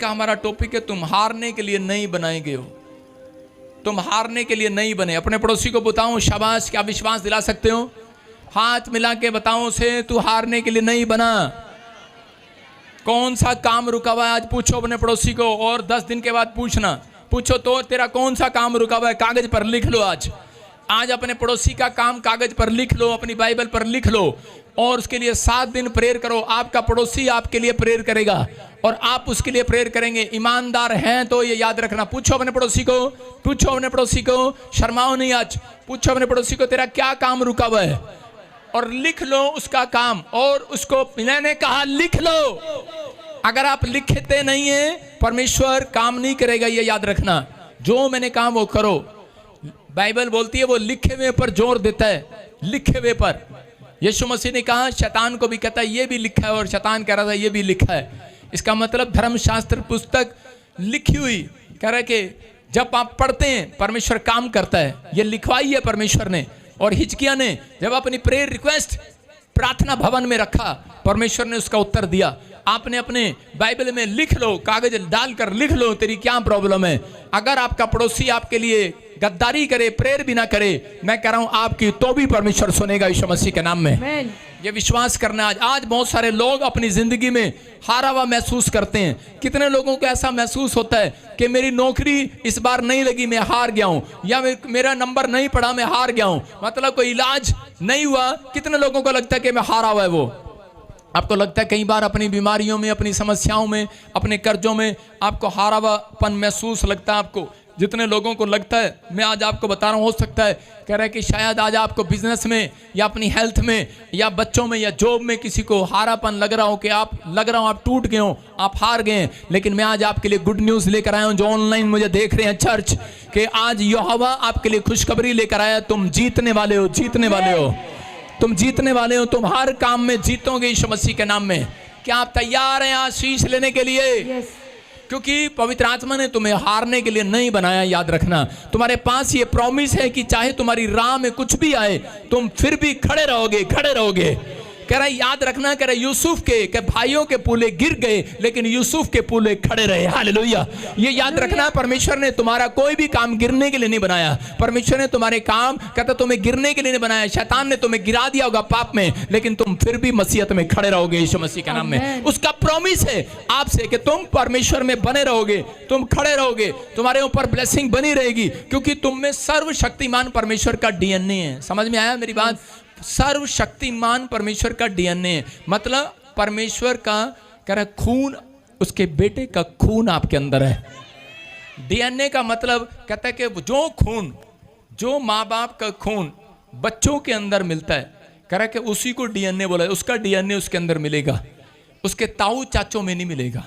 का हमारा टॉपिक है, तुम हारने के लिए नहीं बनाए गए हो। तुम हारने के लिए नहीं बने। अपने पड़ोसी को बताओ, शाबाश, क्या विश्वास दिला सकते हो? हाथ मिला के बताओ उसे, तू हारने के लिए नहीं बना। कौन सा काम रुका हुआ है आज? पूछो अपने पड़ोसी को, और 10 दिन के बाद पूछना। पूछो तो तेरा कौन सा काम रुका हुआ है, कागज पर लिख लो। आज अपने पड़ोसी का काम कागज पर लिख लो, अपनी बाइबल पर लिख लो, और उसके लिए 7 दिन प्रेयर करो। आपका पड़ोसी आपके लिए प्रेयर करेगा और आप उसके लिए प्रेयर करेंगे। ईमानदार हैं तो ये याद रखना। पूछो अपने पड़ोसी को, पूछो अपने पड़ोसी को, शर्माओ नहीं। आज पूछो अपने पड़ोसी को, तेरा क्या काम रुका हुआ है, और लिख लो उसका काम। और उसको मैंने कहा लिख लो। अगर आप लिखते नहीं है, परमेश्वर काम नहीं करेगा, ये याद रखना। जो मैंने कहा वो करो। बाइबल बोलती है वो लिखे हुए पर जोर देता है, लिखे हुए पर। यीशु मसीह ने कहा, शैतान को भी कहता है ये भी लिखा है, और शैतान कह रहा था ये भी लिखा है। इसका मतलब धर्मशास्त्र पुस्तक लिखी हुई, कह रहा है कि जब आप पढ़ते हैं परमेश्वर काम करता है। ये लिखवाई है परमेश्वर ने। और हिजकिय्याह ने जब अपनी प्रेयर रिक्वेस्ट प्रार्थना भवन में रखा, परमेश्वर ने उसका उत्तर दिया। आपने अपने बाइबल में लिख लो, कागज डालकर लिख लो तेरी क्या प्रॉब्लम है। अगर आपका पड़ोसी आपके लिए गद्दारी करे, प्रेयर भी ना करे, मैं कह रहा हूं आपकी तो भी परमेश्वर सुनेगा यीशु मसीह के नाम में। ये विश्वास करना। आज बहुत सारे लोग अपनी जिंदगी में हारा हुआ महसूस करते हैं। कितने लोगों को ऐसा महसूस होता है कि मेरी नौकरी इस बार नहीं लगी, मैं हार गया हूं, या मेरा नंबर नहीं पड़ा, मैं हार गया हूं, मतलब कोई इलाज नहीं हुआ। कितने लोगों को लगता है कि मैं हारा हुआ है। वो आपको लगता है कई बार अपनी बीमारियों में, अपनी समस्याओं में, अपने कर्जों में आपको हारा हुआपन महसूस लगता है। आपको जितने लोगों को लगता है, मैं आज आपको बता रहा हूँ, हो सकता है कह रहा है कि शायद आज आपको बिजनेस में या अपनी हेल्थ में या बच्चों में या जॉब में किसी को हारापन लग रहा हो, कि आप लग रहा हो आप टूट गए हो, आप हार गए हैं। लेकिन मैं आज आपके लिए गुड न्यूज़ लेकर आया हूँ। जो ऑनलाइन मुझे देख रहे हैं चर्च, कि आज यहोवा आपके लिए खुशखबरी लेकर आया। तुम जीतने वाले हो, जीतने वाले हो, तुम जीतने वाले हो। तुम हर काम में जीतोगे यीशु मसीह के नाम में। क्या आप तैयार हैं आशीष लेने के लिए? क्योंकि पवित्र आत्मा ने तुम्हें हारने के लिए नहीं बनाया। याद रखना, तुम्हारे पास ये प्रॉमिस है कि चाहे तुम्हारी राह में कुछ भी आए, तुम फिर भी खड़े रहोगे, खड़े रहोगे। कह रहा है याद रखना, कह रहा यूसुफ के भाइयों के पूले गिर गए, लेकिन यूसुफ के पूले खड़े रहे। हालेलुया। ये याद रखना, परमेश्वर ने तुम्हारा कोई भी काम गिरने के लिए नहीं बनाया। परमेश्वर ने तुम्हारे काम कहता तुम्हें गिरने के लिए नहीं बनाया। शैतान ने तुम्हें गिरा दिया होगा पाप में, लेकिन तुम फिर भी मसीहत में खड़े रहोगे यीशु मसीह के नाम में। उसका प्रॉमिस है आपसे कि तुम परमेश्वर में बने रहोगे, तुम खड़े रहोगे, तुम्हारे ऊपर ब्लेसिंग बनी रहेगी, क्योंकि तुम में सर्वशक्तिमान परमेश्वर का डीएनए है। समझ में आया मेरी बात? सर्वशक्तिमान परमेश्वर का डीएनए है। मतलब परमेश्वर का कह रहा खून, उसके बेटे का खून आपके अंदर है। डीएनए का मतलब कहता है कि जो खून, जो माँ बाप का खून बच्चों के अंदर मिलता है, कह रहा है कि उसी को डीएनए बोला है। उसका डीएनए उसके अंदर मिलेगा, उसके ताऊ चाचों में नहीं मिलेगा।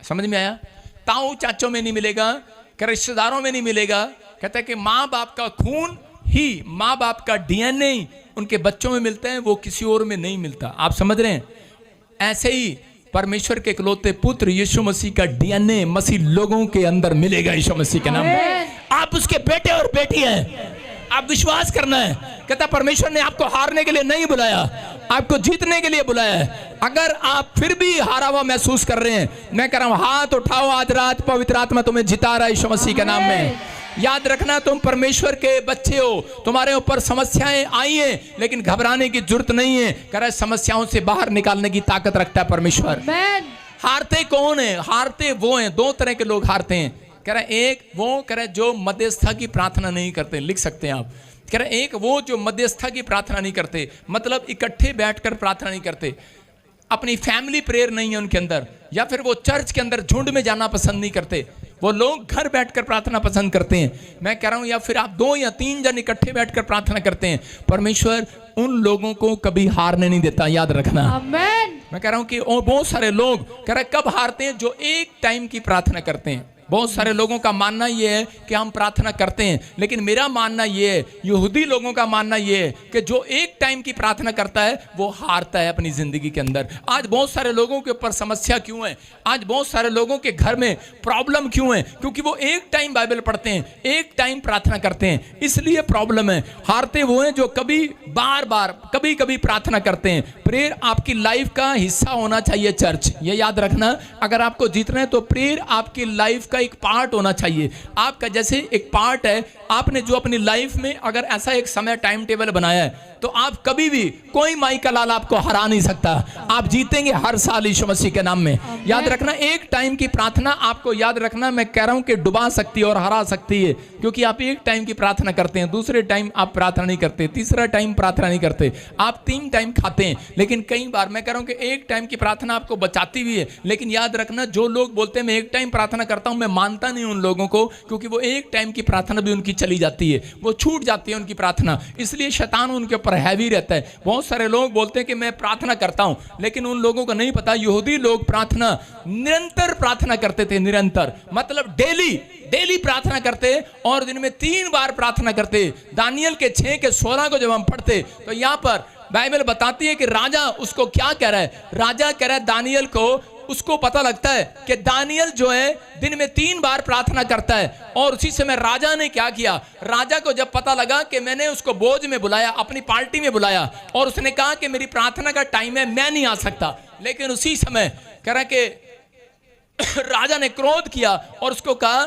समझ में आया? ताऊ चाचों में नहीं मिलेगा, कह रिश्तेदारों में नहीं मिलेगा। कहता है कि माँ बाप का खून ही, माँ बाप का डीएनए उनके बच्चों में मिलता है, वो किसी और में नहीं मिलता। आप समझ रहे हैं? ऐसे ही परमेश्वर के इकलौते पुत्र यीशु मसीह का डीएनए मसीह लोगों के अंदर मिलेगा यीशु मसीह के नाम में। आप उसके बेटे और बेटी हैं। आप विश्वास करना है। कहता परमेश्वर ने आपको हारने के लिए नहीं बुलाया, आपको जीतने के लिए बुलाया है। अगर आप फिर भी हारा हुआ महसूस कर रहे हैं, मैं कह रहा हूं हाथ उठाओ। आज रात पवित्र आत्मा तुम्हें जिता रहा है यीशु मसीह के नाम में। याद रखना, तुम परमेश्वर के बच्चे हो। तुम्हारे ऊपर समस्याएं आई हैं, लेकिन घबराने की जरूरत नहीं है। कह रहा है समस्याओं से बाहर निकालने की ताकत रखता है परमेश्वर। हारते कौन है? हारते वो हैं, 2 तरह के लोग हारते हैं। कह रहा है एक वो, कह रहा है जो मध्यस्थता की प्रार्थना नहीं करते, लिख सकते हैं आप। कह रहा है एक वो जो मध्यस्थता की प्रार्थना नहीं करते, मतलब इकट्ठे बैठकर प्रार्थना नहीं करते, अपनी फैमिली प्रेयर नहीं है उनके अंदर, या फिर वो चर्च के अंदर झुंड में जाना पसंद नहीं करते। वो लोग घर बैठकर प्रार्थना पसंद करते हैं। मैं कह रहा हूं या फिर आप 2 या 3 जन इकट्ठे बैठकर प्रार्थना करते हैं। परमेश्वर उन लोगों को कभी हारने नहीं देता। याद रखना। आमीन। मैं कह रहा हूं कि बहुत सारे लोग कह रहे कब हारते हैं? जो एक टाइम की प्रार्थना करते हैं, बहुत सारे लोगों का मानना ये है कि हम प्रार्थना करते हैं, लेकिन मेरा मानना ये है, यहूदी लोगों का मानना ये है कि जो एक टाइम की प्रार्थना करता है वो हारता है अपनी जिंदगी के अंदर। आज बहुत सारे लोगों के ऊपर समस्या क्यों है, आज बहुत सारे लोगों के घर में प्रॉब्लम क्यों है? क्योंकि वो एक टाइम बाइबल पढ़ते हैं, एक टाइम प्रार्थना करते हैं, इसलिए प्रॉब्लम है। हारते वो हैं जो कभी बार बार कभी कभी प्रार्थना करते हैं। प्रेयर आपकी लाइफ का हिस्सा होना चाहिए चर्च, ये याद रखना। अगर आपको जीतना है तो प्रेयर आपकी लाइफ का एक पार्ट होना चाहिए, आपका जैसे एक पार्ट है। आपने जो अपनी लाइफ में अगर ऐसा एक समय टाइम टेबल बनाया है तो आप कभी भी कोई माई का लाल आपको हरा नहीं सकता। आप जीतेंगे हर साल यीशु मसीह के नाम में। याद रखना, एक टाइम की प्रार्थना आपको याद रखना, मैं कह रहा हूं कि डुबा सकती है और हरा सकती है, क्योंकि आप एक टाइम की प्रार्थना करते हैं, दूसरे टाइम आप प्रार्थना नहीं करते, तीसरा टाइम प्रार्थना नहीं करते, आप 3 टाइम खाते हैं। लेकिन कई बार मैं कह रहा हूं कि एक टाइम की प्रार्थना आपको बचाती भी है। लेकिन याद रखना, जो लोग बोलते हैं मैं एक टाइम प्रार्थना करता हूं, मैं मानता नहीं उन लोगों को, क्योंकि वो एक टाइम की प्रार्थना भी उनकी चली जाती है, वो छूट जाती है उनकी प्रार्थना, इसलिए शैतान उनके ऊपर हैवी रहता है। बहुत सारे लोग बोलते हैं कि मैं प्रार्थना करता हूं, लेकिन उन लोगों को नहीं पता यहूदी लोग प्रार्थना निरंतर प्रार्थना करते थे, निरंतर मतलब डेली प्रार्थना करते और दिन में 3 बार प्रार्थना करते। दानियल के 6 के 16 को जब हम पढ़ते तो यहां पर बाइबल बताती है कि राजा उसको क्या कह रहा है, राजा कह रहा है दानियल को, उसको पता लगता है कि दानियल जो है दिन में 3 बार प्रार्थना करता है। और उसी समय राजा ने क्या किया, राजा को जब पता लगा कि मैंने उसको भोज में बुलाया, अपनी पार्टी में बुलाया, और उसने कहा कि मेरी प्रार्थना का टाइम है, मैं नहीं आ सकता, लेकिन उसी समय कह रहा कि राजा ने क्रोध किया और उसको कहा,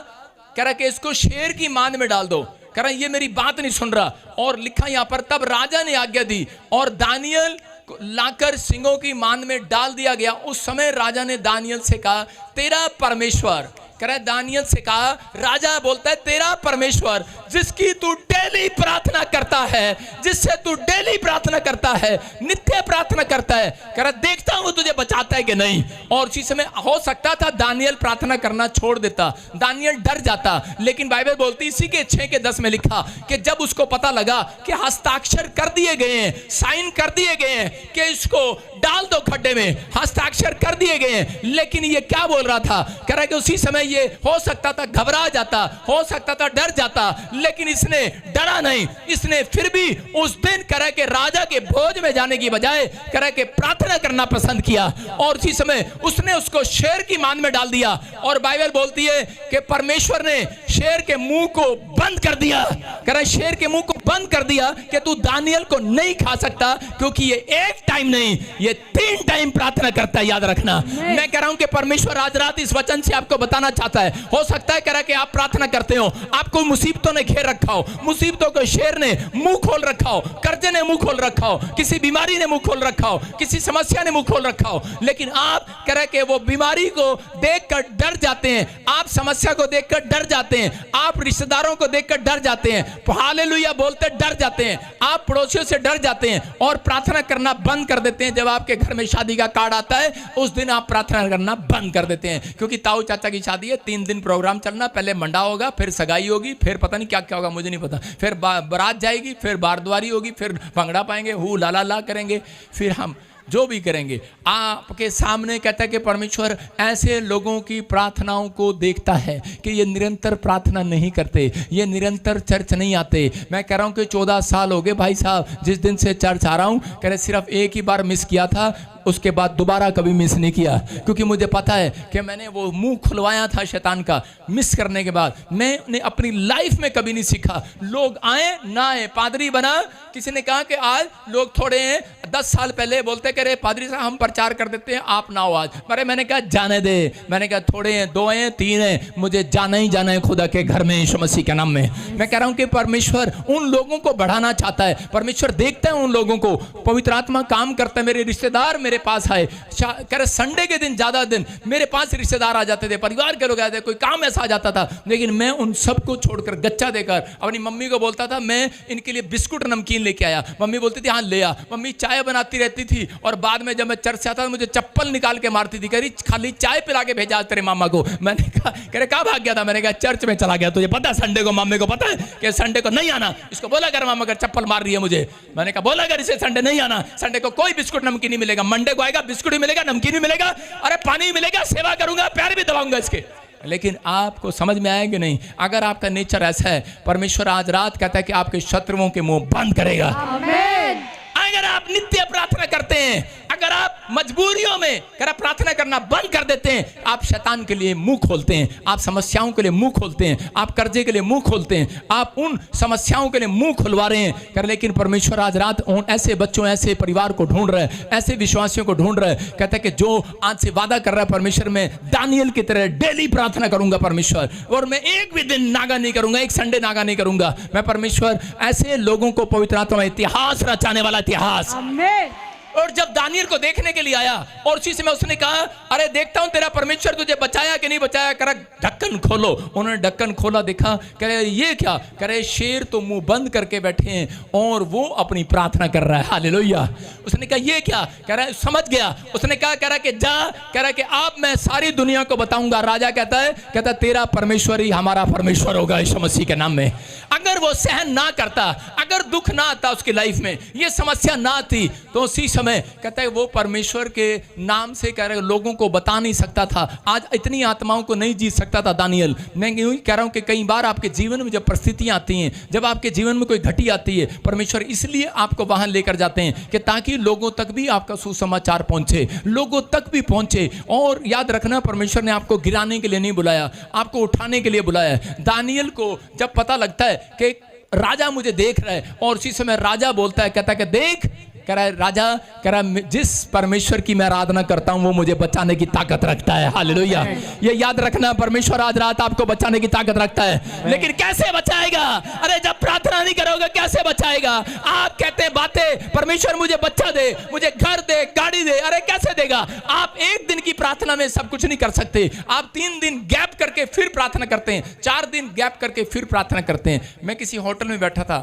कह रहा कि इसको शेर की मांद में डाल दो, कह रहा ये मेरी बात नहीं सुन रहा। और लिखा यहां पर, तब राजा ने आज्ञा दी और दानियल लाकर सिंहों की मांद में डाल दिया गया। उस समय राजा ने दानियल से कहा, तेरा परमेश्वर, कह रहा दानियल से कहा, राजा बोलता है तेरा परमेश्वर जिसकी तू डेली प्रार्थना करता है, जिससे तू डेली प्रार्थना करता है, नित्य प्रार्थना करता है, कह रहा देखता हूं तुझे बचाता है कि नहीं। और उसी समय हो सकता था दानियल प्रार्थना करना छोड़ देता, दानियल डर जाता, लेकिन बाइबल बोलती इसी के 6 के 10 में लिखा कि जब उसको पता लगा कि हस्ताक्षर कर दिए गए हैं, साइन कर दिए गए हैं कि इसको डाल दो खड्डे में, हस्ताक्षर कर दिए गए हैं, लेकिन ये क्या बोल रहा था, कह रहा कि उसी समय ये हो सकता था घबरा जाता, हो सकता था डर जाता, लेकिन इसने डरा नहीं। इसने फिर भी उस दिन कह के राजा के भोज में जाने की बजाय कह के प्रार्थना करना पसंद किया, और उसी समय उसने उसको शेर की मांद में डाल दिया। और बाइबल बोलती है कि परमेश्वर ने शेर के मुंह को बंद कर दिया, कह रहा शेर के मुंह को बंद कर दिया कि तू दानियल को नहीं खा सकता, क्योंकि ये एक टाइम नहीं, ये 3 टाइम प्रार्थना करता है। याद रखना, मैं कह रहा हूं कि परमेश्वर आज रात इस वचन से आपको बताना चाहता है। हो सकता है कह रहा कि आप प्रार्थना करते हो, आपको मुसीबतों ने घेर रखा हो, मुसीबतों को शेर ने मुंह खोल रखा हो, कर्जे ने मुंह खोल रखा हो, किसी बीमारी ने मुंह खोल रखा हो, किसी समस्या ने मुंह खोल रखा हो, लेकिन आप कह रहे कि वो बीमारी को देखकर डर जाते हैं, आप समस्या को देखकर डर जाते हैं, आप रिश्तेदारों को देखकर डर जाते हैं, हालेलुया बोलते डर जाते हैं, आप पड़ोसियों से डर जाते हैं और प्रार्थना करना बंद कर देते हैं। जब आपके घर में शादी का कार्ड आता है उस दिन आप प्रार्थना करना बंद कर देते हैं, क्योंकि ताऊ चाचा की शादी है, 3 दिन प्रोग्राम चलना, पहले मंडा होगा, फिर सगाई होगी, फिर पता नहीं क्या क्या होगा, मुझे नहीं पता, फिर बारात जाएगी, फिर बारद्वारी होगी, फिर भंगड़ा पाएंगे, हु ला ला ला करेंगे, फिर हम जो भी करेंगे। आपके सामने कहता है कि परमेश्वर ऐसे लोगों की प्रार्थनाओं को देखता है कि ये निरंतर प्रार्थना नहीं करते, ये निरंतर चर्च नहीं आते। मैं कह रहा हूं कि 14 साल हो गए भाई साहब जिस दिन से चर्च आ रहा हूं, कह रहे सिर्फ एक ही बार मिस किया था, उसके बाद दोबारा कभी मिस नहीं किया, क्योंकि मुझे पता है कि मैंने वो मुंह खुलवाया था शैतान का। मिस करने के बाद मैंने अपनी लाइफ में कभी नहीं सीखा, लोग आए ना आए, पादरी बना, किसी ने कहा कि आज लोग थोड़े हैं, 10 साल पहले बोलते कि अरे पादरी साहब हम प्रचार कर देते हैं, आप ना हो आज। अरे मैंने कहा जाने दे, मैंने कहा थोड़े हैं, 2 हैं, 3 हैं, मुझे जाना ही जाना है खुदा के घर में यीशु मसीह के नाम में। मैं कह रहा हूं कि परमेश्वर उन लोगों को बढ़ाना चाहता है, परमेश्वर देखता है उन लोगों को, पवित्र आत्मा काम करता है। मेरे रिश्तेदार मेरे पास आए, कह रहे संडे के दिन ज्यादा दिन मेरे पास रिश्तेदार आ जाते थे, परिवार के लोग आते थे, कोई काम ऐसा आ जाता था, लेकिन मैं उन सबको छोड़कर गच्चा देकर अपनी मम्मी को बोलता था मैं इनके लिए बिस्कुट नमकीन लेके आया। मम्मी बोलती थी हाँ ले आ। मम्मी चाय बनाती रहती थी और बाद में जब मैं चर्च से आता था मुझे चप्पल निकाल के मारती थी, कह रही खाली चाय पिला के भेजा तेरे मामा को। मैंने कहा कह रहे कहाँ भाग गया था, मैंने कहा चर्च में चला गया, तुझे पता है संडे को मम्मी को पता है कि संडे को नहीं आना, इसको बोला कर मामा अगर चप्पल मार रही है मुझे। मैंने कहा बोला कर इसे संडे नहीं आना, संडे को कोई बिस्कुट नमकीन नहीं मिलेगा, मंडे को आएगा बिस्कुट भी मिलेगा, नमकीन भी मिलेगा, अरे पानी भी मिलेगा, सेवा करूंगा, पैर भी दबाऊंगा इसके। लेकिन आपको समझ में आएगा नहीं। अगर आपका नेचर ऐसा है, परमेश्वर आज रात कहता है कि आपके शत्रुओं के मुंह बंद करेगा। आमीन। अगर आप नित्य प्रार्थना करते हैं, अगर आप मजबूरियों में प्रार्थना करना बंद कर देते हैं, आप शैतान के लिए मुंह खोलते हैं, आप समस्याओं के लिए मुंह खोलते हैं, आप कर्जे के लिए मुंह खोलते हैं, आप उन समस्याओं के लिए मुंह खुलवा रहे हैं। लेकिन परमेश्वर आज रात उन ऐसे बच्चों, ऐसे परिवार को ढूंढ रहे हैं, ऐसे विश्वासियों को ढूंढ रहे हैं। कहता है कि जो आज से वादा कर रहा है परमेश्वर, में दानियल की तरह डेली प्रार्थना करूंगा परमेश्वर, और मैं एक भी दिन नागा नहीं करूंगा, एक संडे नागा नहीं करूंगा। मैं परमेश्वर ऐसे लोगों को पवित्र आत्मा में इतिहास रचाने वाला इतिहास। आमीन। और जब दानियल को देखने के लिए आया और उसी समय उसने कहा, अरे देखता हूं तेरा परमेश्वर तुझे बचाया कि नहीं बचाया, कह रहा ढक्कन खोलो। उन्होंने ढक्कन खोला, देखा, कह रहे ये क्या, कह रहे शेर तो मुंह बंद करके बैठे हैं और वो अपनी प्रार्थना कर रहा है। हालेलुया। उसने कहा ये क्या, कह रहा है समझ गया। उसने कहा, कह रहा कि जा, कह रहा कि आप मैं सारी दुनिया को बताऊंगा। राजा कहता है तेरा परमेश्वर ही हमारा परमेश्वर होगा यीशु मसीह के नाम में। अगर वो सहन ना करता, अगर दुख ना आता उसकी लाइफ में, ये समस्या ना आती, तो उसी समय कहता है वो परमेश्वर के नाम से कह रहे लोगों को बता नहीं सकता था। आज इतनी आत्माओं को नहीं जीत सकता था दानियल। मैं यूं ही कह रहा हूं कि कई बार आपके जीवन में जब परिस्थितियां आती हैं, जब आपके जीवन में कोई घटी आती है, परमेश्वर इसलिए आपको वहां लेकर जाते हैं कि ताकि लोगों तक भी आपका सुसमाचार पहुंचे, लोगों तक भी पहुंचे। और याद रखना, परमेश्वर ने आपको गिराने के लिए नहीं बुलाया, आपको उठाने के लिए बुलाया। दानियल को जब पता लगता है कि राजा मुझे देख रहा है, और उसी समय राजा बोलता है, कहता है कि देख, कह रहा है राजा, कह रहा है जिस परमेश्वर की मैं आराधना करता हूं वो मुझे बचाने की ताकत रखता है। हालेलुया। ये याद रखना, परमेश्वर आज रात आपको बचाने की ताकत रखता है। लेकिन कैसे बचाएगा? अरे जब प्रार्थना नहीं करोगे कैसे बचाएगा? आप कहते हैं बातें, परमेश्वर मुझे बच्चा दे, मुझे घर दे, गाड़ी दे, अरे कैसे देगा? आप एक दिन की प्रार्थना में सब कुछ नहीं कर सकते। आप 3 दिन गैप करके फिर प्रार्थना करते हैं, 4 दिन गैप करके फिर प्रार्थना करते हैं। मैं किसी होटल में बैठा था,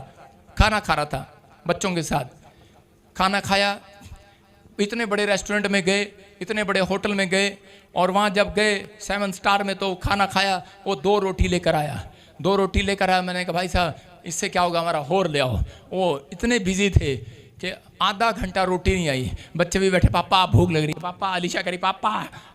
खाना खा रहा था बच्चों के साथ, खाना खाया, इतने बड़े रेस्टोरेंट में गए, इतने बड़े होटल में गए, और वहाँ जब गए 7 स्टार में, तो खाना खाया, वो 2 रोटी लेकर आया, 2 रोटी लेकर आया। मैंने कहा भाई साहब इससे क्या होगा, हमारा और ले आओ। वो इतने बिजी थे कि आधा घंटा रोटी नहीं आई। बच्चे भी बैठे, पापा भूख लग रही है, पापा। अलीशा करी पापा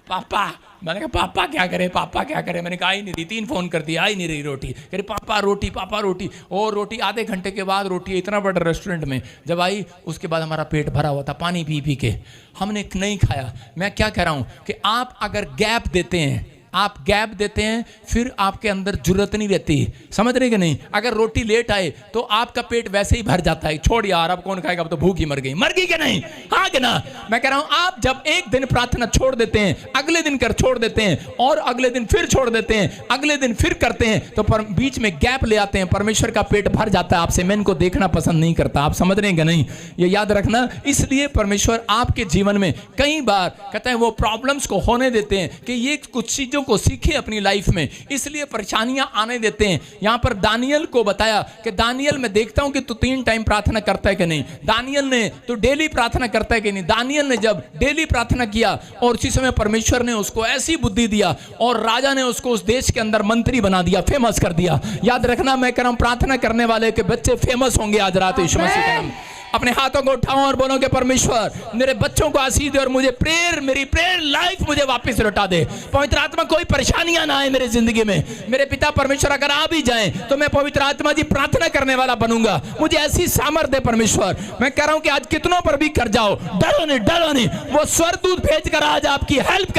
पापा। मैंने कहा पापा क्या करे, पापा क्या करे। मैंने कहा आई नहीं रही, 3 फोन कर दिया, आई नहीं रही रोटी। कह रही पापा रोटी, पापा रोटी। और रोटी आधे घंटे के बाद रोटी, इतना बड़ा रेस्टोरेंट में जब आई, उसके बाद हमारा पेट भरा हुआ था, पानी पी पी के हमने नहीं खाया। मैं क्या कह रहा हूँ कि आप अगर गैप देते हैं, आप गैप देते हैं, फिर आपके अंदर जरूरत नहीं रहती। समझ रहे कि नहीं? अगर रोटी लेट आए तो आपका पेट वैसे ही भर जाता है, छोड़ यार अब कौन खाएगा, अब तो भूख ही मर गई कि नहीं? हाँ कि ना? मैं कह रहा हूं आप जब एक दिन प्रार्थना छोड़ देते हैं, अगले दिन कर छोड़ देते हैं, और अगले दिन फिर छोड़ देते हैं, अगले दिन फिर करते हैं, तो बीच में गैप ले आते हैं, परमेश्वर का पेट भर जाता है आपसे। मैं इनको देखना पसंद नहीं करता। आप समझ रहे हैं कि नहीं? ये याद रखना। इसलिए परमेश्वर आपके जीवन में कई बार कहते हैं वो प्रॉब्लम्स को होने देते हैं कि ये कुछ चीजों को सीखे अपनी लाइफ में, इसलिए परेशानियां आने देते हैं। यहां पर दानियल को बताया कि दानियल मैं देखता हूं कि तू 3 टाइम प्रार्थना करता है कि नहीं। दानियल ने तो डेली प्रार्थना करता है कि नहीं। दानियल ने जब डेली प्रार्थना किया, और उसी समय परमेश्वर ने उसको ऐसी बुद्धि दिया, और राजा ने उसको उस देश के अंदर मंत्री बना दिया, फेमस कर दिया। याद रखना, मैं कह रहा हूं प्रार्थना करने वाले के बच्चे फेमस होंगे आज रात यीशु मसीह के नाम। अपने हाथों को उठाओ और बोलो कि परमेश्वर मेरे बच्चों को आशीष दे, और मुझे मेरी प्रेयर लाइफ मुझे वापस लौटा दे। पवित्र आत्मा कोई परेशानियां ना आए मेरे जिंदगी में। मेरे पिता परमेश्वर अगर आ भी जाएं तो मैं पवित्र आत्मा जी प्रार्थना करने वाला बनूंगा। मुझे ऐसी सामर्थ्य दे परमेश्वर। मैं कह रहा हूं कि आज कितनों पर भी कर जाओ, डरो नहीं, डरो नहीं। वो स्वर्गदूत भेजकर आज आपकी हेल्प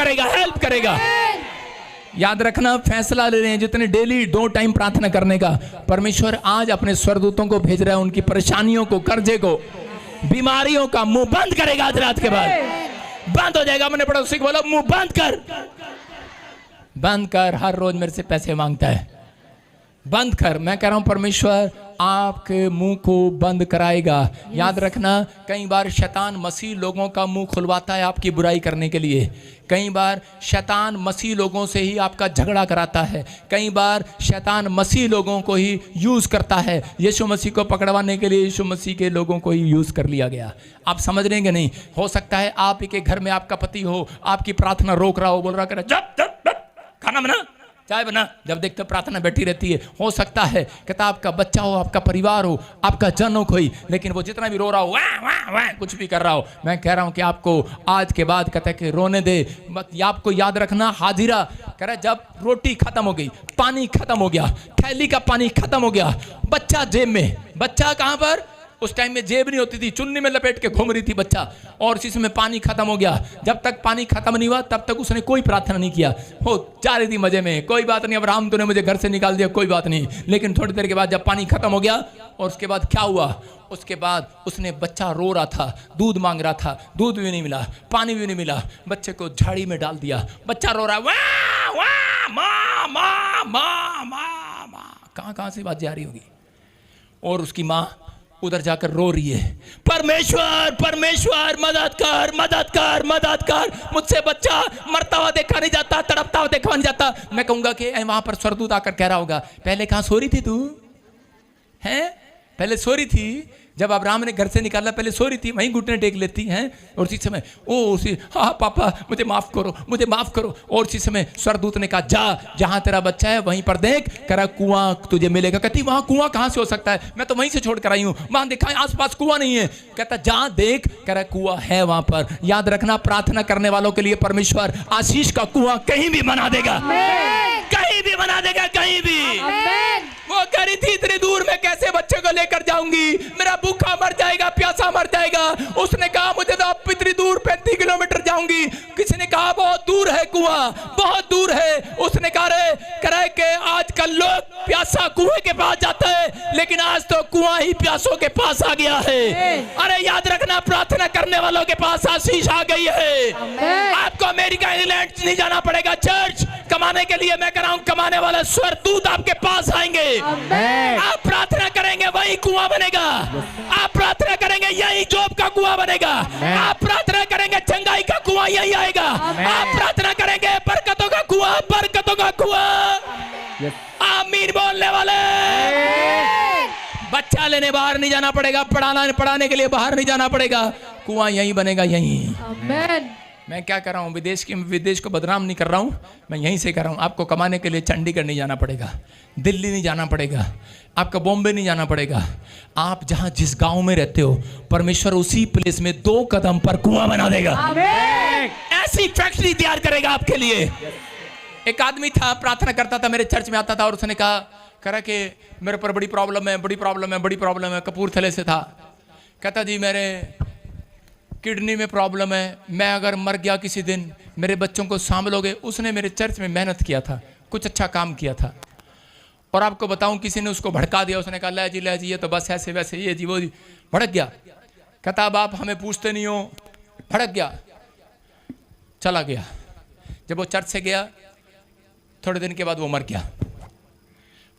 करेगा। याद रखना, फैसला ले रहे हैं जितने डेली 2 टाइम प्रार्थना करने का, परमेश्वर आज अपने स्वर्गदूतों को भेज रहा है, उनकी परेशानियों को, कर्जे को, बीमारियों का मुंह बंद करेगा। आज रात के बाद बंद हो जाएगा। मैंने पड़ोसी को बोला मुंह बंद कर, हर रोज मेरे से पैसे मांगता है, बंद कर। मैं कह रहा हूं परमेश्वर आपके मुंह को बंद कराएगा। याद रखना, कई बार शैतान मसीह लोगों का मुंह खुलवाता है आपकी बुराई करने के लिए। कई बार शैतान मसीह लोगों से ही आपका झगड़ा कराता है। कई बार शैतान मसीह लोगों को ही यूज करता है। यीशु मसीह को पकड़वाने के लिए यीशु मसीह के लोगों को ही यूज कर लिया गया। आप समझ रहे हैं नहीं? हो सकता है आप ही के घर में आपका पति हो, आपकी प्रार्थना रोक रहा हो, बोल रहा कर जब खाना बना, चाय बना, जब देखते प्रार्थना बैठी रहती है। हो सकता है कहता आपका बच्चा हो, आपका परिवार हो, आपका जन हो कोई, लेकिन वो जितना भी रो रहा हो, वाह वाह वाह कुछ भी कर रहा हो, मैं कह रहा हूं कि आपको आज के बाद कहता है कि रोने दे मत। आपको याद रखना, हाजिरा कह रहा है जब रोटी खत्म हो गई, पानी खत्म हो गया, थैली का पानी खत्म हो गया, बच्चा जेब में, बच्चा कहां पर, उस टाइम में जेब नहीं होती थी, चुन्नी में लपेट के घूम रही थी बच्चा, और इसी में पानी खत्म हो गया। जब तक पानी खत्म नहीं हुआ तब तक उसने कोई प्रार्थना नहीं किया, हो जा रही थी मजे में, कोई बात नहीं अब्राहम तूने मुझे घर से निकाल दिया, कोई बात नहीं। लेकिन थोड़ी देर के बाद जब पानी खत्म हो गया, और उसके बाद क्या हुआ, उसके बाद उसने, बच्चा रो रहा था, दूध मांग रहा था, दूध भी नहीं मिला, पानी भी नहीं मिला, बच्चे को झाड़ी में डाल दिया, बच्चा रो रहा है, वाह वाह माँ माँ माँ माँ माँ, कहाँ से बात जा रही होगी। और उसकी माँ उधर जाकर रो रही है, परमेश्वर परमेश्वर मदद कर मदद कर मदद कर, मुझसे बच्चा मरता हुआ देखा नहीं जाता, तड़पता हुआ देखा नहीं जाता। मैं कहूंगा कि वहां पर स्वर्गदूत आकर कह रहा होगा, पहले कहां सो रही थी तू, हैं पहले सो रही थी, जब अब्राहम ने घर से निकाला पहले सो रही थी, वहीं घुटने टेक लेती हैं, और उसी समय उसी हाँ पापा मुझे माफ करो मुझे माफ करो। और उसी समय स्वर्गदूत ने कहा जा जहां तेरा बच्चा है वहीं पर देख, करा कुआं तुझे मिलेगा। कहती वहां कुआं कहां से हो सकता है, मैं तो वहीं से छोड़ कर आई हूं, वहां देखा आसपास कुआं नहीं है। कहता जा देख, करा कुआं है वहां पर। याद रखना, प्रार्थना करने वालों के लिए परमेश्वर आशीष का कुआं कहीं भी बना देगा, कहीं भी बना देगा, कहीं भी। वो कह रही थी इतनी दूर में कैसे बच्चे को लेकर जाऊंगी, मेरा भूखा मर जाएगा, प्यासा मर जाएगा। उसने कहा मुझे तो अब इतनी दूर 35 किलोमीटर जाऊंगी। किसी ने कहा बहुत दूर है कुआं, बहुत दूर है। उसने कहा करे कि आजकल लोग प्यासा कुएं के पास जाते हैं, लेकिन आज तो कुआं ही प्यासों के पास आ गया है। अरे याद रखना, प्रार्थना करने वालों के पास आशीष आ गई है। आपको अमेरिका इंग्लैंड नहीं जाना पड़ेगा चर्च कमाने के लिए, मैं कह रहा हूं कमाने वाला स्वर्गदूत आपके पास आएंगे। आप प्रार्थना करेंगे वही कुआं बनेगा, आप प्रार्थना करेंगे यही जॉब का कुआं बनेगा, आप प्रार्थना करेंगे चंगाई का कुआं यही आएगा, आप प्रार्थना करेंगे बरकतों का कुआं, बरकतों का कुआं। आमीन बोलने वाले। बच्चा लेने बाहर नहीं जाना पड़ेगा, पढ़ाने के लिए बाहर नहीं जाना पड़ेगा, कुआं यही बनेगा, यही। मैं क्या कर रहा हूँ, विदेश को बदनाम नहीं कर रहा हूँ, मैं यहीं से कर रहा हूँ। आपको कमाने के लिए चंडीगढ़ नहीं जाना पड़ेगा, दिल्ली नहीं जाना पड़ेगा, आपका बॉम्बे नहीं जाना पड़ेगा। आप जहाँ जिस गांव में रहते हो, परमेश्वर उसी प्लेस में 2 कदम पर कुआं बना देगा, ऐसी फैक्ट्री तैयार करेगा आपके लिए। एक आदमी था, प्रार्थना करता था, मेरे चर्च में आता था, और उसने कहा कि मेरे पर बड़ी प्रॉब्लम है, बड़ी प्रॉब्लम है, बड़ी प्रॉब्लम है। कपूरथले से था, कहता जी मेरे किडनी में प्रॉब्लम है, मैं अगर मर गया किसी दिन मेरे बच्चों को संभालोगे। उसने मेरे चर्च में मेहनत किया था, कुछ अच्छा काम किया था, और आपको बताऊं किसी ने उसको भड़का दिया। उसने कहा ले जी ये तो बस ऐसे वैसे, ये जी वो जी, भड़क गया। कहता अब आप हमें पूछते नहीं हो, भड़क गया, चला गया। जब वो चर्च से गया, थोड़े दिन के बाद वो मर गया।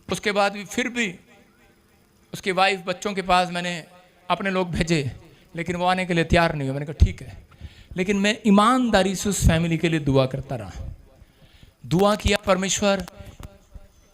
उसके बाद भी फिर भी उसकी वाइफ बच्चों के पास मैंने अपने लोग भेजे, लेकिन वो आने के लिए तैयार नहीं हुआ। मैंने कहा ठीक है, लेकिन मैं ईमानदारी से उस फैमिली के लिए दुआ करता रहा, दुआ किया परमेश्वर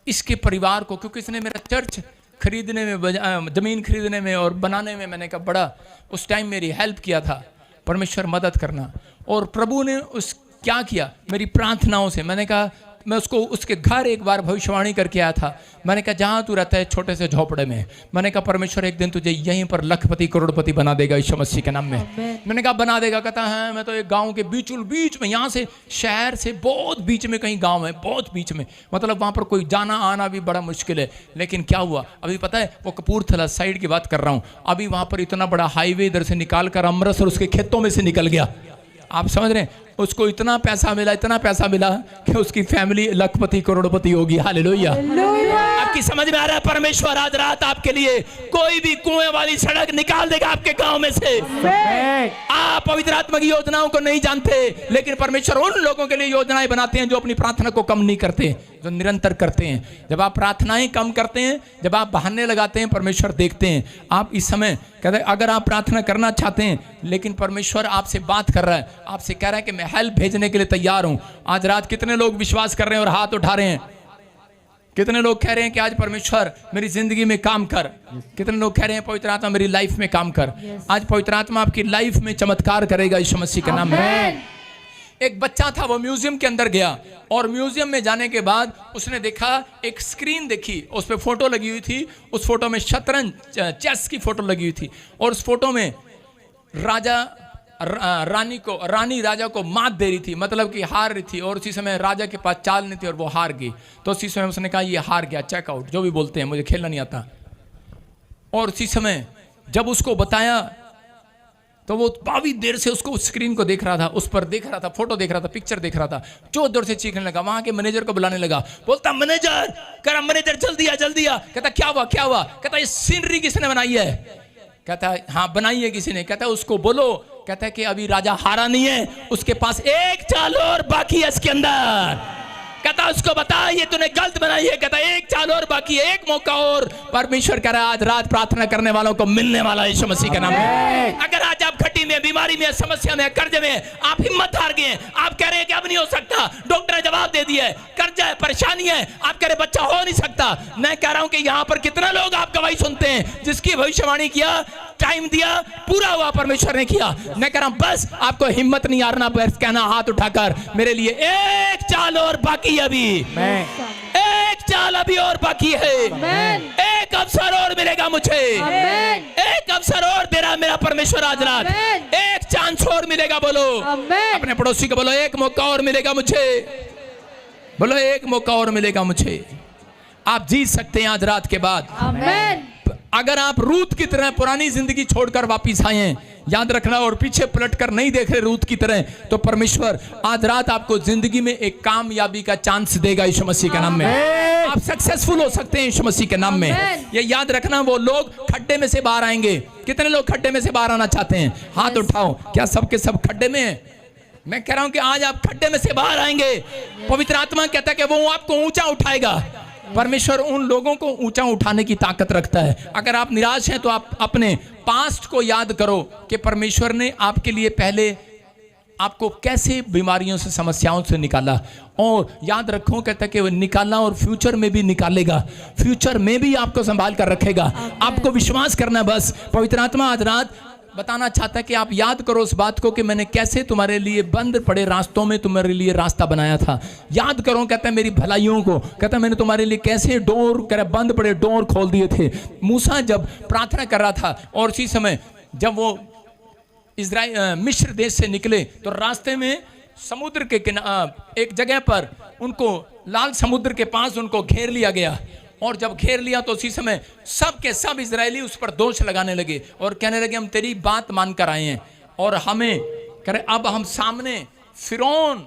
इसके परिवार को, क्योंकि इसने मेरा चर्च खरीदने में, ज़मीन खरीदने में और बनाने में, मैंने कहा बड़ा उस टाइम मेरी हेल्प किया था। परमेश्वर मदद करना। और प्रभु ने उस क्या किया, मेरी प्रार्थनाओं से। मैंने कहा मैं उसको उसके घर एक बार भविष्यवाणी करके आया था। मैंने कहा जहाँ तू रहता है छोटे से झोपड़े में, मैंने कहा परमेश्वर एक दिन तुझे यहीं पर लखपति करोड़पति बना देगा यीशु मसीह के नाम में। मैंने कहा बना देगा। कहता है मैं तो एक गांव के बीच में, यहाँ से शहर से बहुत बीच में कहीं गांव है, बहुत बीच में, मतलब वहाँ पर कोई जाना आना भी बड़ा मुश्किल है। लेकिन क्या हुआ अभी पता है, वो कपूरथला साइड की बात कर रहा हूँ, अभी वहाँ पर इतना बड़ा हाईवे इधर से निकाल कर अमृतसर उसके खेतों में से निकल गया। आप समझ रहे हैं, उसको इतना पैसा मिला कि उसकी फैमिली लखपति करोड़पति होगी। हालेलुया। आपकी समझ में आ रहा है, परमेश्वर आज रात आपके लिए कोई भी कुएं वाली सड़क निकाल देगा आपके गांव में से। आप पवित्र आत्मा की योजनाओं को नहीं जानते, लेकिन परमेश्वर उन लोगों के लिए योजनाएं बनाते हैं जो अपनी प्रार्थना को कम नहीं करते, जो निरंतर करते हैं। जब आप प्रार्थनाएं कम करते हैं, जब आप बहाने लगाते हैं, परमेश्वर देखते हैं। आप इस समय कहते हैं अगर आप प्रार्थना करना चाहते हैं, लेकिन परमेश्वर आपसे बात कर रहा है, आपसे कह रहा है कि मैं हेल्प भेजने के लिए तैयार हूं। आज रात कितने लोग विश्वास कर रहे हैं और हाथ उठा रहे हैं? कितने लोग कह रहे हैं कि आज परमेश्वर मेरी जिंदगी में काम कर? कितने लोग कह रहे हैं पवित्र आत्मा मेरी लाइफ में काम कर? आज पवित्र आत्मा आपकी लाइफ में चमत्कार करेगा यीशु मसीह के नाम में। एक बच्चा था, वो म्यूजियम के अंदर गया और म्यूजियम में जाने के बाद उसने देखा, एक स्क्रीन देखी, उस पर फोटो लगी हुई थी। उस फोटो में शतरंज, चेस की फोटो लगी हुई थी और उस फोटो में रानी राजा को मात दे रही थी, मतलब कि हार रही थी। और उसी समय राजा के पास चाल नहीं थी और वो हार गई। तो उसी समय उसने कहा ये हार गया, चेकआउट, जो भी बोलते हैं, मुझे खेलना नहीं आता। और उसी समय जब उसको बताया तो वो काफी देर से उसको स्क्रीन को देख रहा था, उस पर देख रहा था, फोटो देख रहा था, पिक्चर देख रहा था। जोर जोर से चीखने लगा, वहां के मैनेजर को बुलाने लगा, बोलता मैनेजर, कह रहा मैनेजर जल्दी आ जल्दी आ। कहता क्या हुआ क्या हुआ? कहता ये सीनरी किसने बनाई है? कहता हाँ बनाई है किसी ने। कहता उसको बोलो, कहता है कि अभी राजा हारा नहीं है, उसके पास एक चाल और बाकी है इसके अंदर। कहता उसको बता ये तूने गलत बनाई है। कहता एक चाल और बाकी है, एक मौका और। परमेश्वर कह रहा है आज रात प्रार्थना करने वालों को मिलने वाला है यीशु मसीह के नाम में। अगर आज आप खट्टी में, बीमारी में, समस्या में, कर्ज में, आप हिम्मत हार गए, आप कह रहे हैं कि अब नहीं हो सकता, डॉक्टर ने जवाब दे दिया है, कर्जा है, परेशानी है, आप कह रहे बच्चा हो नहीं सकता। मैं कह रहा हूं कि यहाँ पर कितना लोग आपका वही सुनते हैं जिसकी भविष्यवाणी किया, टाइम दिया, पूरा हुआ परमेश्वर ने किया। मैं कह रहा हूं बस आपको हिम्मत नहीं हारना, बस कहना हाथ उठाकर मेरे लिए एक चाल और बाकी अभी, एक चाल अभी और बाकी है, एक अवसर और मिलेगा मुझे, एक अवसर और दे रहा मेरा परमेश्वर आज रात, एक चांस और मिलेगा। बोलो अपने पड़ोसी को, बोलो एक मौका और मिलेगा मुझे, बोलो एक मौका और मिलेगा मुझे। आप जीत सकते हैं आज रात के बाद। अगर आप रूत की तरह पुरानी जिंदगी छोड़कर वापिस आए हैं, याद रखना, और पीछे पलटकर नहीं देख रहे रूत की तरह, तो परमेश्वर आज रात आपको जिंदगी में एक कामयाबी का चांस देगा यीशु मसीह के नाम में। आप सक्सेसफुल हो सकते हैं यीशु मसीह के नाम में। ये याद रखना, वो लोग खड्डे में से बाहर आएंगे। कितने लोग खड्डे में से बाहर आना चाहते हैं? हाथ उठाओ। क्या सबके सब खड्डे में है? मैं कह रहा हूं कि आज आप खड्डे में से बाहर आएंगे। पवित्र आत्मा कहता है कि वो आपको ऊंचा उठाएगा। परमेश्वर उन लोगों को ऊंचा उठाने की ताकत रखता है। अगर आप निराश हैं तो आप अपने पास्ट को याद करो कि परमेश्वर ने आपके लिए पहले आपको कैसे बीमारियों से, समस्याओं से निकाला, और याद रखो कहता है कि वो निकाला और फ्यूचर में भी निकालेगा, फ्यूचर में भी आपको संभाल कर रखेगा। आपको विश्वास करना है बस। पवित्र आत्मा आज रात बताना चाहता है कि आप याद करो उस बात को कि मैंने कैसे तुम्हारे लिए बंद पड़े रास्तों में तुम्हारे लिए रास्ता बनाया था। याद करो, कहता है मेरी भलाइयों को, कहता है मैंने तुम्हारे लिए कैसे डोर, कह रहा बंद पड़े डोर खोल दिए थे। मूसा जब प्रार्थना कर रहा था और उसी समय जब वो मिस्र देश से निकले तो रास्ते में समुद्र के एक जगह पर उनको, लाल समुद्र के पास उनको घेर लिया गया। और जब घेर लिया तो उसी समय सब के सब इजरायली उस पर दोष लगाने लगे और कहने लगे हम तेरी बात मानकर आए हैं और हमें करे, अब हम सामने फिरौन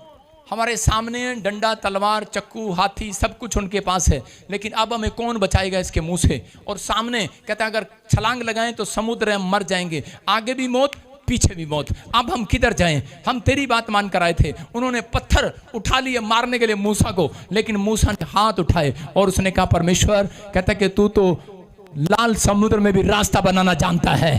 हमारे सामने, डंडा, तलवार, चक्कू, हाथी सब कुछ उनके पास है, लेकिन अब हमें कौन बचाएगा इसके मुंह से। और सामने कहता है अगर छलांग लगाएं तो समुद्र हम मर जाएंगे, आगे भी मौत पीछे भी मौत, अब हम किधर जाएं? हम तेरी बात मान कर आए थे। उन्होंने पत्थर उठा लिए मारने के लिए मूसा को, लेकिन मूसा ने हाथ उठाए और उसने कहा परमेश्वर, कहता कि तू तो लाल समुद्र में भी रास्ता बनाना जानता है।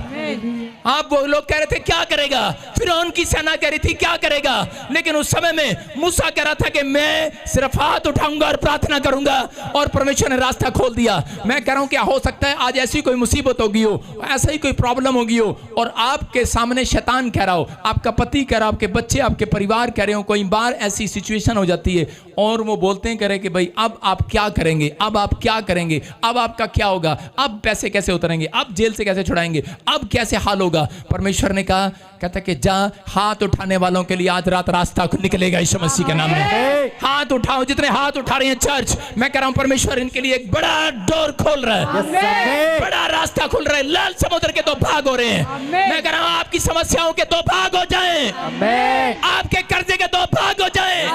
आप वो लोग कह रहे थे क्या करेगा, फिर उनकी सेना कह रही थी क्या करेगा, लेकिन उस समय में मूसा कह रहा था कि मैं सिर्फ हाथ उठाऊंगा और प्रार्थना करूंगा, और परमेश्वर ने रास्ता खोल दिया। मैं कह रहा हूं क्या हो सकता है आज ऐसी कोई मुसीबत होगी हो, ऐसा ही कोई प्रॉब्लम होगी हो, और आपके सामने शैतान कह रहा हो, आपका पति कह रहा हो, आपके बच्चे, आपके परिवार कह रहे हो, कोई बार ऐसी सिचुएशन हो जाती है और वो बोलते हैं कह रहे कि भाई अब आप क्या करेंगे, अब आप क्या करेंगे, अब आपका क्या होगा, अब पैसे कैसे उतरेंगे, अब जेल से कैसे छुड़ाएंगे, अब कैसे हाल होगा। परमेश्वर ने कहा, कहता कि जा, हाथ उठाने वालों के लिए आज रात रास्ता निकलेगा यीशु मसीह के नाम में। हाथ उठाओ, जितने हाथ उठा रहे हैं चर्च, मैं कह रहा हूं परमेश्वर इनके लिए एक बड़ा डोर खोल रहा है, बड़ा रास्ता खुल रहा है। लाल समुद्र के दो भाग हो रहे हैं। मैं कह रहा हूं आपकी समस्याओं के दो भाग हो जाएं, आपके कर्जे के दो भाग हो जाएं,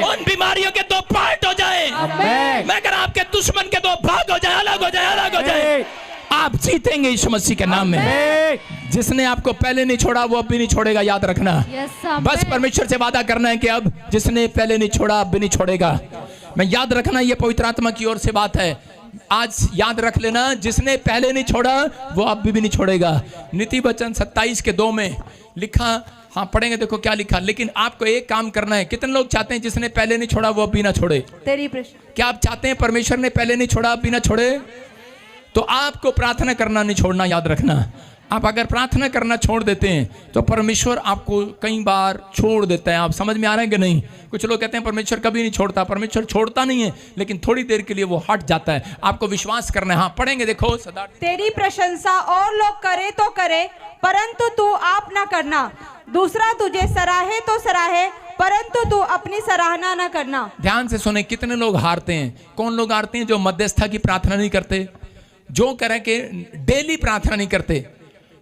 उन बीमारियों के दो पार्ट हो जाएं। मैं कह रहा हूं आपके दुश्मन के दो भाग हो जाएं, अलग हो जाएं, अलग हो जाएं। आप जीतेंगे यीशु मसीह के नाम में। जिसने आपको पहले नहीं छोड़ा वो अब भी नहीं छोड़ेगा, याद रखना। बस परमेश्वर से वादा करना है कि अब जिसने पहले नहीं छोड़ा अब भी नहीं छोड़ेगा। मैं याद रखना, ये पवित्र आत्मा की ओर से बात है। आज याद रख लेना, जिसने पहले नहीं छोड़ा वो अब भी नहीं छोड़ेगा। नीति वचन 27:2 में लिखा, हाँ पढ़ेंगे, देखो क्या लिखा। लेकिन आपको एक काम करना है। कितने लोग चाहते हैं जिसने पहले नहीं छोड़ा वो अब भी ना छोड़े? तेरी प्रश्न, क्या आप चाहते हैं परमेश्वर ने पहले नहीं छोड़ा अब भी ना छोड़े? तो आपको प्रार्थना करना नहीं छोड़ना, याद रखना। आप अगर प्रार्थना करना छोड़ देते हैं तो परमेश्वर आपको कई बार छोड़ देता है। आप समझ में आ रहे हैं कि नहीं? कुछ लोग कहते हैं परमेश्वर कभी नहीं छोड़ता। परमेश्वर छोड़ता नहीं है, लेकिन थोड़ी देर के लिए वो हट जाता है। आपको विश्वास करना है। हाँ, पढ़ेंगे, देखो सदा। तेरी प्रशंसा और लोग करे तो करे, परंतु तू आप ना करना। दूसरा तुझे सराहे तो सराहे, परंतु तू अपनी सराहना न करना। ध्यान से सुने, कितने लोग हारते हैं? कौन लोग हारते हैं? जो मध्यस्था की प्रार्थना नहीं करते, जो करें कि डेली प्रार्थना नहीं करते।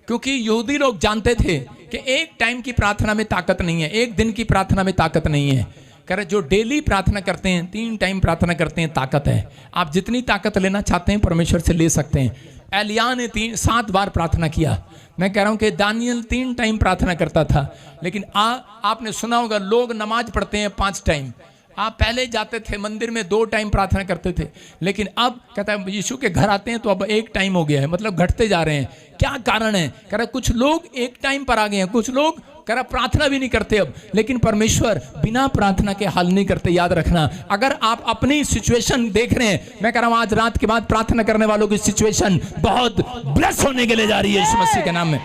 क्योंकि यहूदी लोग जानते थे कि एक टाइम की प्रार्थना में ताकत नहीं है, एक दिन की प्रार्थना में ताकत नहीं है। कह रहे जो डेली प्रार्थना करते हैं, 3 टाइम प्रार्थना करते हैं, ताकत है। आप जितनी ताकत लेना चाहते हैं परमेश्वर से ले सकते हैं। एलिया ने 7 बार प्रार्थना किया। मैं कह रहा हूं कि दानियल 3 टाइम प्रार्थना करता था। लेकिन आपने सुना होगा लोग नमाज पढ़ते हैं 5 टाइम। आप पहले जाते थे मंदिर में 2 टाइम प्रार्थना करते थे, लेकिन अब कहता है यीशु के घर आते हैं तो अब 1 टाइम हो गया है। मतलब घटते जा रहे हैं। क्या कारण है? कह रहा कुछ लोग 1 टाइम पर आ गए हैं, कुछ लोग कह रहा प्रार्थना भी नहीं करते अब। लेकिन परमेश्वर बिना प्रार्थना के हल नहीं करते। याद रखना, अगर आप अपनी सिचुएशन देख रहे हैं, मैं कह रहा हूं आज रात के बाद प्रार्थना करने वालों की सिचुएशन बहुत ब्लेस होने के लिए जा रही है यीशु मसीह के नाम में।